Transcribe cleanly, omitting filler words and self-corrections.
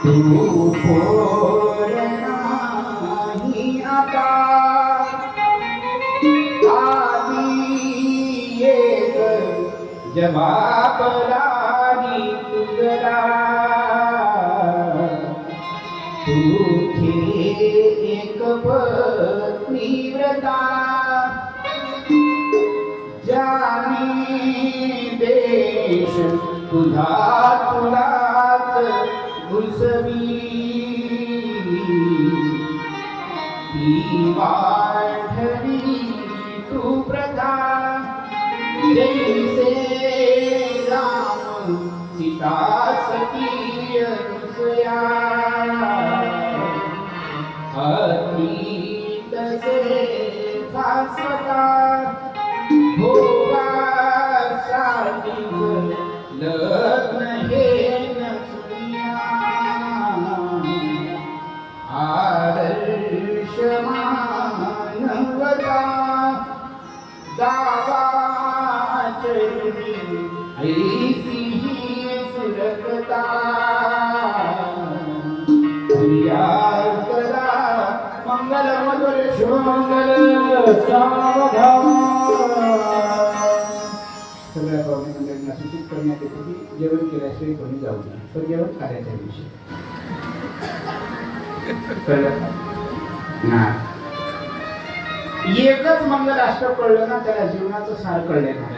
तू फोड नाही आता आधी एक जबाबदारी तुझला तुझे एक पत्नी व्रता जाने देश तुझा तुलाच घुसवी ही वाढली तू प्रथा जैसे राम सीता सती अनुसया अतीत से शाश्वता भोगासाठी लग्न हे नसुया आदर्श मानवता दावाचरणी ऐसी ही सुरकता करा मंगल मधुर शुभमंगल सावधान. सगळ्या पाहुणे मंडळींना सूचित करण्यात येते की जेवण केल्याशिवाय कोणी जाऊ नये. तर जेवण कार्याच्या दिवशी कळलं ना. एकच मंगल अष्टक कळलं ना त्याला जीवनाचं सार कळलं ना.